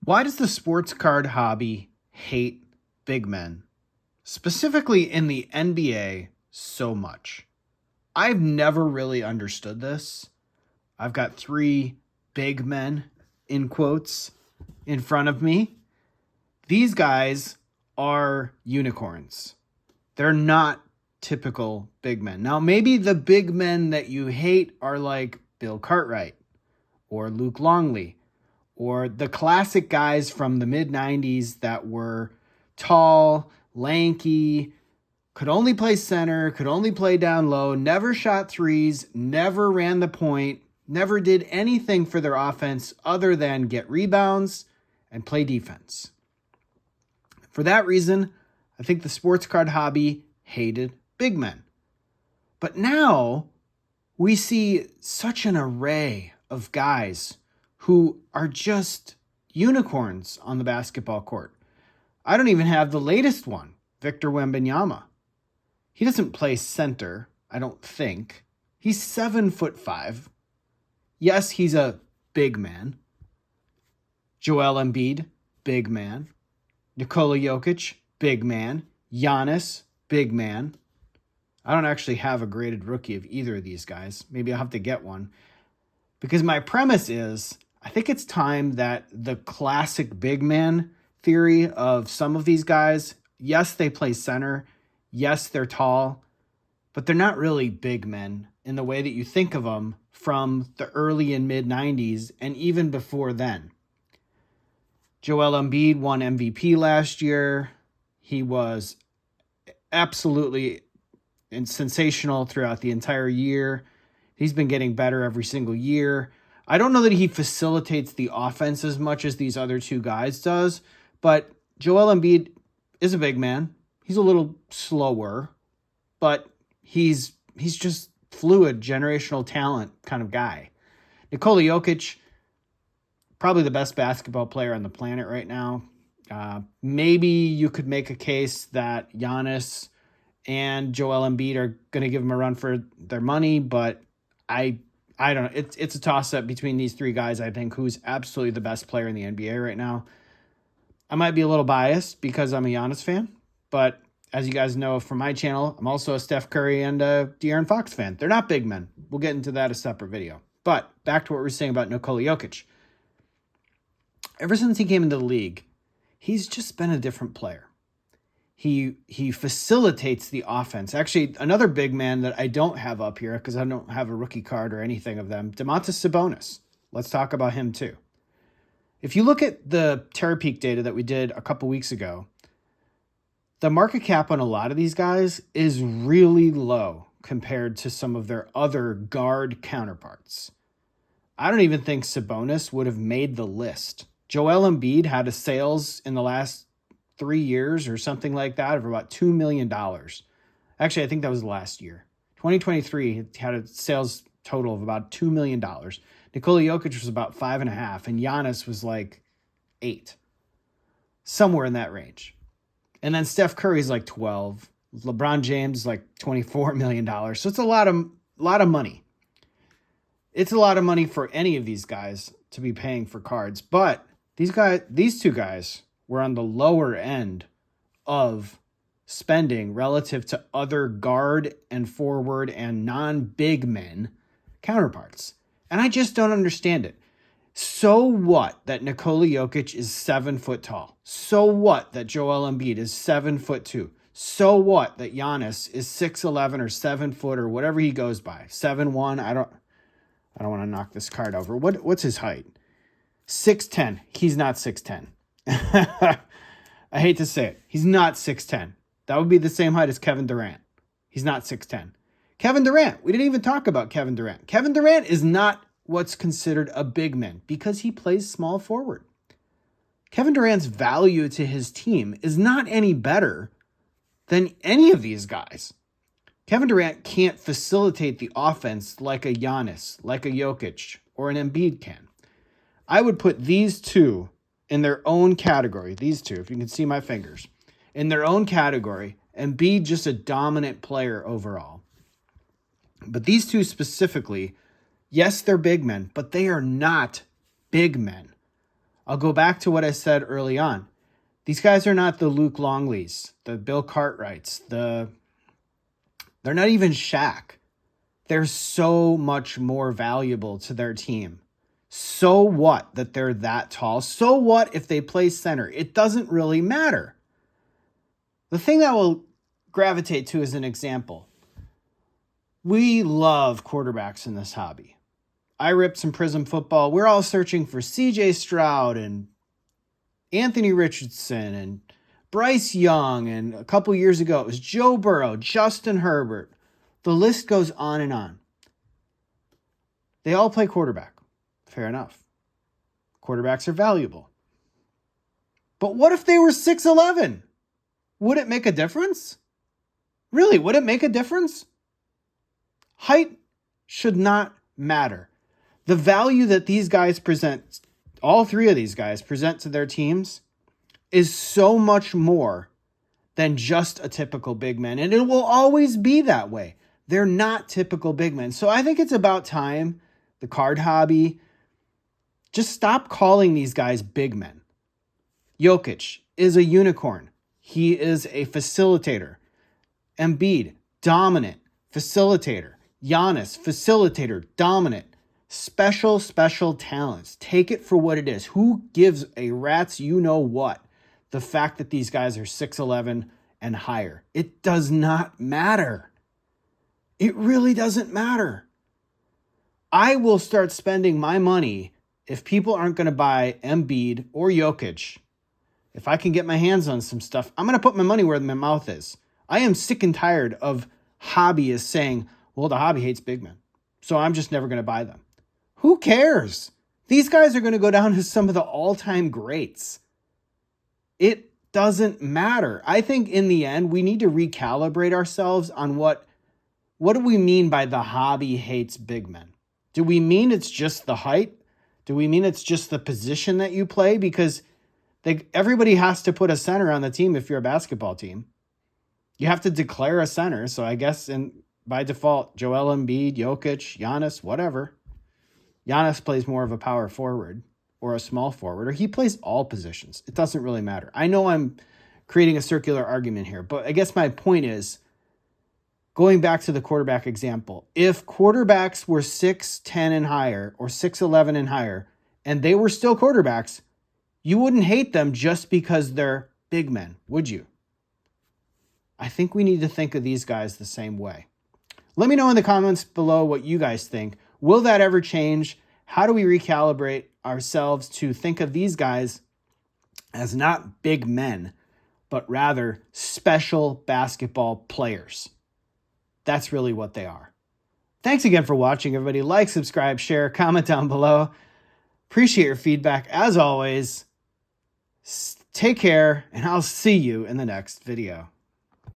Why does the sports card hobby hate big men, specifically in the NBA, so much? I've never really understood this. I've got three big men, in quotes, in front of me. These guys are unicorns. They're not typical big men. Now, maybe the big men that you hate are like Bill Cartwright or Luke Longley, or the classic guys from the mid 90s that were tall, lanky, could only play center, could only play down low, never shot threes, never ran the point, never did anything for their offense other than get rebounds and play defense. For that reason, I think the sports card hobby hated big men. But now we see such an array of guys who are just unicorns on the basketball court. I don't even have the latest one, Victor Wembanyama. He doesn't play center, I don't think. He's 7'5". Yes, he's a big man. Joel Embiid, big man. Nikola Jokic, big man. Giannis, big man. I don't actually have a graded rookie of either of these guys. Maybe I'll have to get one. Because my premise is, I think it's time that the classic big man theory of some of these guys, yes, they play center. Yes, they're tall, but they're not really big men in the way that you think of them from the early and mid 90s and even before then. Joel Embiid won MVP last year. He was absolutely sensational throughout the entire year. He's been getting better every single year. I don't know that he facilitates the offense as much as these other two guys does, but Joel Embiid is a big man. He's a little slower, but he's just fluid, generational talent kind of guy. Nikola Jokic, probably the best basketball player on the planet right now. Maybe you could make a case that Giannis and Joel Embiid are going to give him a run for their money, but I don't know. It's a toss-up between these three guys, I think, who's absolutely the best player in the NBA right now. I might be a little biased because I'm a Giannis fan, but as you guys know from my channel, I'm also a Steph Curry and a De'Aaron Fox fan. They're not big men. We'll get into that a separate video. But back to what we're saying about Nikola Jokic. Ever since he came into the league, he's just been a different player. He facilitates the offense. Actually, another big man that I don't have up here because I don't have a rookie card or anything of them, Domantas Sabonis. Let's talk about him too. If you look at the Terapeak data that we did a couple weeks ago, the market cap on a lot of these guys is really low compared to some of their other guard counterparts. I don't even think Sabonis would have made the list. Joel Embiid had a sales in the last 3 years or something like that of about $2 million. Actually, I think that was last year. 2023 had a sales total of about $2 million. Nikola Jokic was about 5.5, and Giannis was like 8. Somewhere in that range. And then Steph Curry's like 12. LeBron James is like $24 million. So it's a lot of money. It's a lot of money for any of these guys to be paying for cards. But these two guys were on the lower end of spending relative to other guard and forward and non-big men counterparts. And I just don't understand it. So what that Nikola Jokic is 7 foot tall? So what that Joel Embiid is 7'2"? So what that Giannis is 6'11" or 7 foot or whatever he goes by? 7'1". I don't want to knock this card over. What's his height? 6'10". He's not 6'10". I hate to say it. He's not 6'10". That would be the same height as Kevin Durant. He's not 6'10". Kevin Durant. We didn't even talk about Kevin Durant. Kevin Durant is not what's considered a big man because he plays small forward. Kevin Durant's value to his team is not any better than any of these guys. Kevin Durant can't facilitate the offense like a Giannis, like a Jokic, or an Embiid can. I would put these two in their own category. These two, if you can see my fingers, in their own category, Embiid just a dominant player overall. But these two specifically, yes, they're big men, but they are not big men. I'll go back to what I said early on. These guys are not the Luke Longleys, the Bill Cartwrights, they're not even Shaq. They're so much more valuable to their team. So what that they're that tall? So what if they play center? It doesn't really matter. The thing that will gravitate to is an example. We love quarterbacks in this hobby. I ripped some Prism football. We're all searching for CJ Stroud and Anthony Richardson and Bryce Young. And a couple years ago, it was Joe Burrow, Justin Herbert. The list goes on and on. They all play quarterback. Fair enough. Quarterbacks are valuable. But what if they were 6'11"? Would it make a difference? Really, would it make a difference? Height should not matter. The value that these guys present, all three of these guys present to their teams, is so much more than just a typical big man. And it will always be that way. They're not typical big men. So I think it's about time the card hobby just stop calling these guys big men. Jokic is a unicorn. He is a facilitator. Embiid, dominant, facilitator. Giannis, facilitator, dominant. Special talents. Take it for what it is. Who gives a rat's you know what? The fact that these guys are 6'11" and higher. It does not matter. It really doesn't matter. I will start spending my money if people aren't going to buy Embiid or Jokic. If I can get my hands on some stuff, I'm going to put my money where my mouth is. I am sick and tired of hobbyists saying, well, the hobby hates big men, so I'm just never going to buy them. Who cares? These guys are going to go down as some of the all-time greats. It doesn't matter. I think in the end, we need to recalibrate ourselves on what do we mean by the hobby hates big men? Do we mean it's just the height? Do we mean it's just the position that you play? Because everybody has to put a center on the team if you're a basketball team. You have to declare a center. So I guess by default, Joel Embiid, Jokic, Giannis, whatever. Giannis plays more of a power forward or a small forward, or he plays all positions. It doesn't really matter. I know I'm creating a circular argument here, but I guess my point is, going back to the quarterback example, if quarterbacks were 6'10" and higher or 6'11" and higher, and they were still quarterbacks, you wouldn't hate them just because they're big men, would you? I think we need to think of these guys the same way. Let me know in the comments below what you guys think. Will that ever change? How do we recalibrate ourselves to think of these guys as not big men, but rather special basketball players? That's really what they are. Thanks again for watching, everybody. Like, subscribe, share, comment down below. Appreciate your feedback. As always, take care, and I'll see you in the next video.